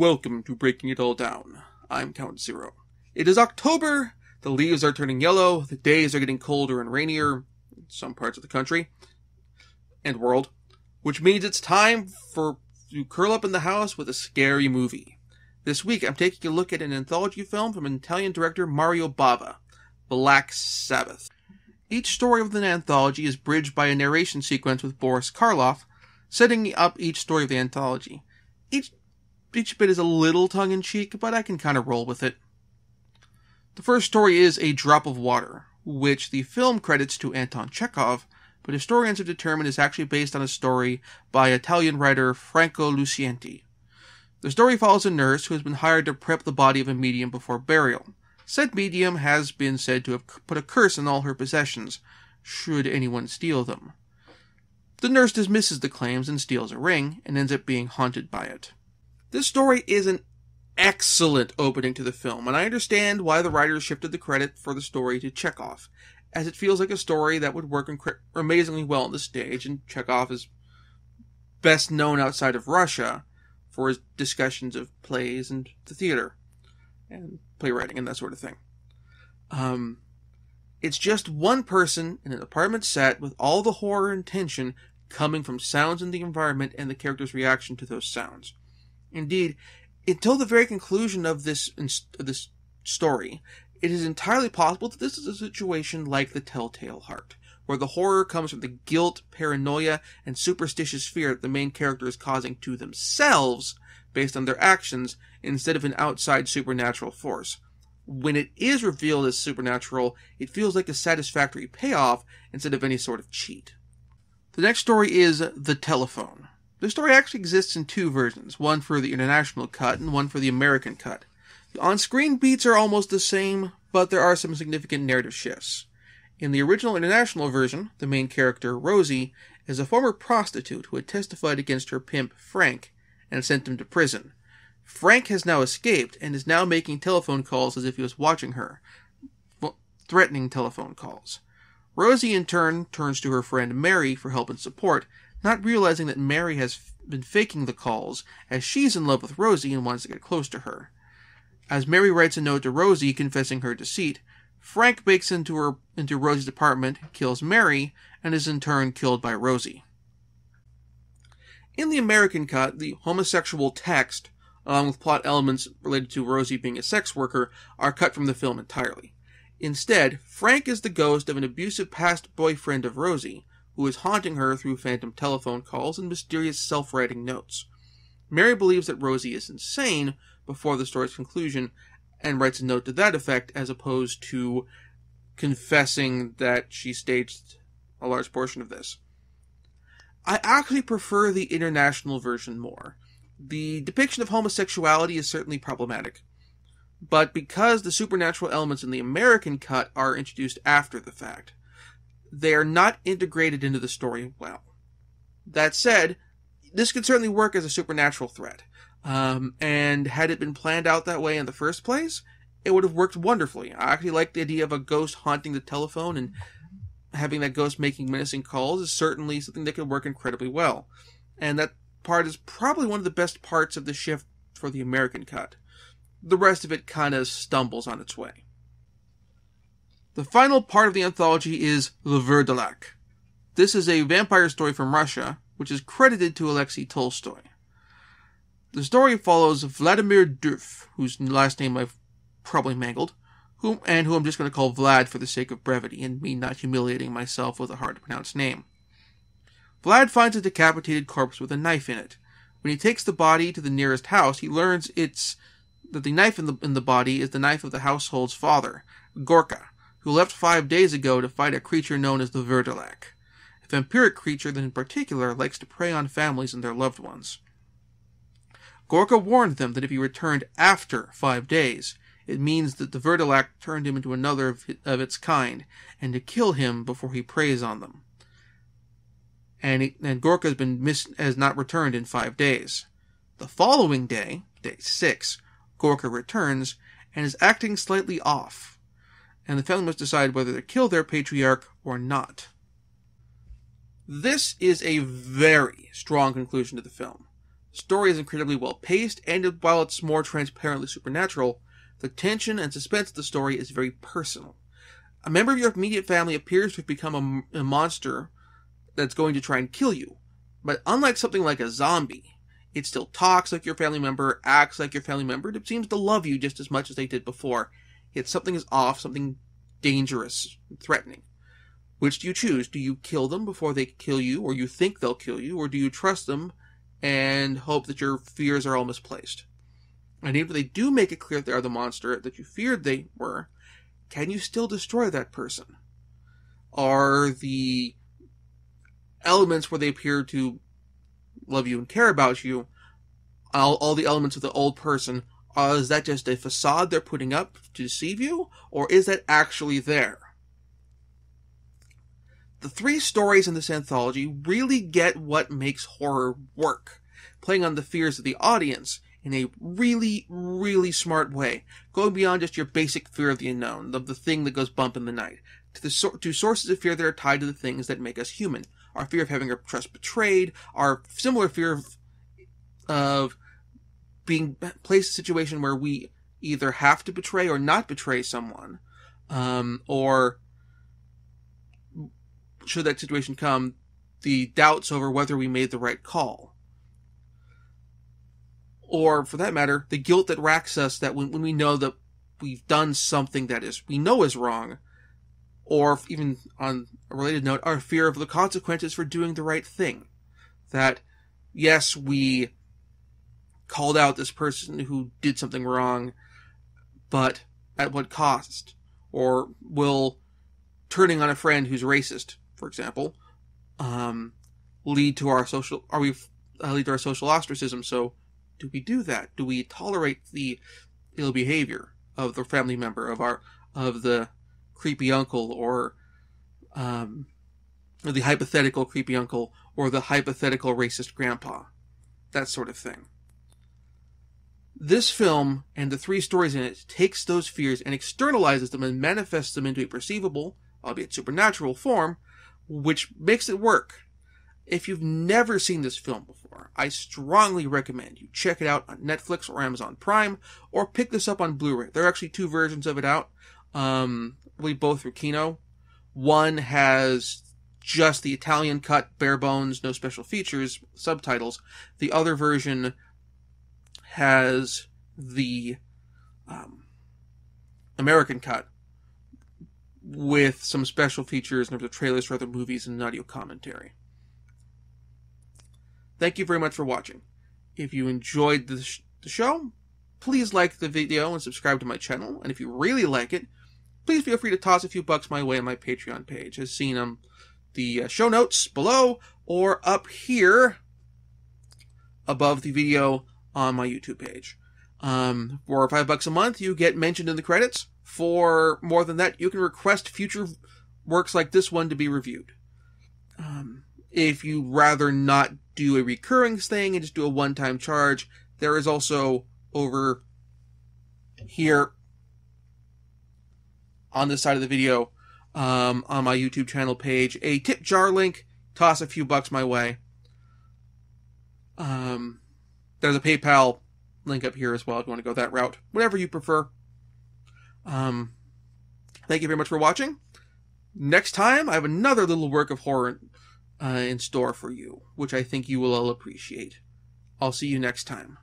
Welcome to Breaking It All Down. I'm Count Zero. It is October, the leaves are turning yellow, the days are getting colder and rainier in some parts of the country and world, which means it's time to curl up in the house with a scary movie. This week I'm taking a look at an anthology film from Italian director Mario Bava, Black Sabbath. Each story of the anthology is bridged by a narration sequence with Boris Karloff, setting up each story of the anthology. Each bit is a little tongue-in-cheek, but I can kind of roll with it. The first story is A Drop of Water, which the film credits to Anton Chekhov, but historians have determined is actually based on a story by Italian writer Franco Lucienti. The story follows a nurse who has been hired to prep the body of a medium before burial. Said medium has been said to have put a curse on all her possessions, should anyone steal them. The nurse dismisses the claims and steals a ring, and ends up being haunted by it. This story is an excellent opening to the film, and I understand why the writers shifted the credit for the story to Chekhov, as it feels like a story that would work amazingly well on the stage, and Chekhov is best known outside of Russia for his discussions of plays and the theater, and playwriting and that sort of thing. It's just one person in an apartment set with all the horror and tension coming from sounds in the environment and the character's reaction to those sounds. Indeed, until the very conclusion of this story, it is entirely possible that this is a situation like The Telltale Heart, where the horror comes from the guilt, paranoia, and superstitious fear that the main character is causing to themselves based on their actions instead of an outside supernatural force. When it is revealed as supernatural, it feels like a satisfactory payoff instead of any sort of cheat. The next story is The Telephone. The story actually exists in two versions, one for the international cut and one for the American cut. The on-screen beats are almost the same, but there are some significant narrative shifts. In the original international version, the main character, Rosie, is a former prostitute who had testified against her pimp, Frank, and sent him to prison. Frank has now escaped and is now making telephone calls as if he was watching her, threatening telephone calls. Rosie in turn turns to her friend Mary for help and support, not realizing that Mary has been faking the calls as she's in love with Rosie and wants to get close to her. As Mary writes a note to Rosie confessing her deceit, Frank breaks into Rosie's apartment, kills Mary, and is in turn killed by Rosie. In the American cut, the homosexual text, along with plot elements related to Rosie being a sex worker, are cut from the film entirely. Instead, Frank is the ghost of an abusive past boyfriend of Rosie, who is haunting her through phantom telephone calls and mysterious self-writing notes. Mary believes that Rosie is insane before the story's conclusion, and writes a note to that effect as opposed to confessing that she staged a large portion of this. I actually prefer the international version more. The depiction of homosexuality is certainly problematic, but because the supernatural elements in the American cut are introduced after the fact, they are not integrated into the story well. That said, this could certainly work as a supernatural threat, and had it been planned out that way in the first place, it would have worked wonderfully. I actually like the idea of a ghost haunting the telephone, and having that ghost making menacing calls is certainly something that could work incredibly well. And that part is probably one of the best parts of the shift for the American cut. The rest of it kind of stumbles on its way. The final part of the anthology is Le Ver de Lac. This is a vampire story from Russia, which is credited to Alexei Tolstoy. The story follows Vladimir Duf, whose last name I've probably mangled, who I'm just going to call Vlad for the sake of brevity and me not humiliating myself with a hard-to-pronounce name. Vlad finds a decapitated corpse with a knife in it. When he takes the body to the nearest house, he learns that the knife in the body is the knife of the household's father, Gorka, who left 5 days ago to fight a creature known as the Ver de Lac, a vampiric creature that in particular likes to prey on families and their loved ones. Gorka warned them that if he returned after 5 days, it means that the Ver de Lac turned him into another of its kind, and to kill him before he preys on them. And Gorka has not returned in 5 days. The following day, day 6, Gorka returns, and is acting slightly off, and the family must decide whether to kill their patriarch or not. This is a very strong conclusion to the film. story is incredibly well paced, and while it's more transparently supernatural, the tension and suspense of the story is very personal. A member of your immediate family appears to have become a monster that's going to try and kill you. But unlike something like a zombie, it still talks like your family member, acts like your family member, and it seems to love you just as much as they did before. Yet something is off, something dangerous, threatening. Which do you choose? Do you kill them before they kill you, or you think they'll kill you, or do you trust them and hope that your fears are all misplaced? And even if they do make it clear that they are the monster that you feared they were, can you still destroy that person? Are the elements where they appear to love you and care about you, all the elements of the old person, is that just a facade they're putting up to deceive you, or is that actually there? The three stories in this anthology really get what makes horror work, playing on the fears of the audience in a really, really smart way, going beyond just your basic fear of the unknown, of the thing that goes bump in the night, to sources of fear that are tied to the things that make us human. Our fear of having our trust betrayed, our similar fear of being placed in a situation where we either have to betray or not betray someone, or should that situation come, the doubts over whether we made the right call. Or, for that matter, the guilt that racks us that when we know that we've done something that we know is wrong, or even on a related note, our fear of the consequences for doing the right thing. That, yes, we called out this person who did something wrong, but at what cost? Or will turning on a friend who's racist, for example, lead to our social ostracism? So, do we do that? Do we tolerate the ill behavior of the family member, of the creepy uncle, or the hypothetical creepy uncle, or the hypothetical racist grandpa? That sort of thing. This film and the three stories in it takes those fears and externalizes them and manifests them into a perceivable, albeit supernatural form, which makes it work. If you've never seen this film before, I strongly recommend you check it out on Netflix or Amazon Prime, or pick this up on Blu-ray. There are actually two versions of it out, I believe both through Kino. One has just the Italian cut, bare bones, no special features, subtitles. The other version has the American cut, with some special features in terms of trailers for other movies and audio commentary. Thank you very much for watching. If you enjoyed the show, please like the video and subscribe to my channel. And if you really like it, please feel free to toss a few bucks my way on my Patreon page, as seen on the show notes below or up here above the video on my YouTube page. For $5 a month, you get mentioned in the credits. For more than that, you can request future works like this one to be reviewed. If you'd rather not do a recurring thing and just do a one-time charge, there is also over here on this side of the video, on my YouTube channel page, a tip jar link. Toss a few bucks my way. There's a PayPal link up here as well if you want to go that route. Whatever you prefer. Thank you very much for watching. Next time, I have another little work of horror in store for you, which I think you will all appreciate. I'll see you next time.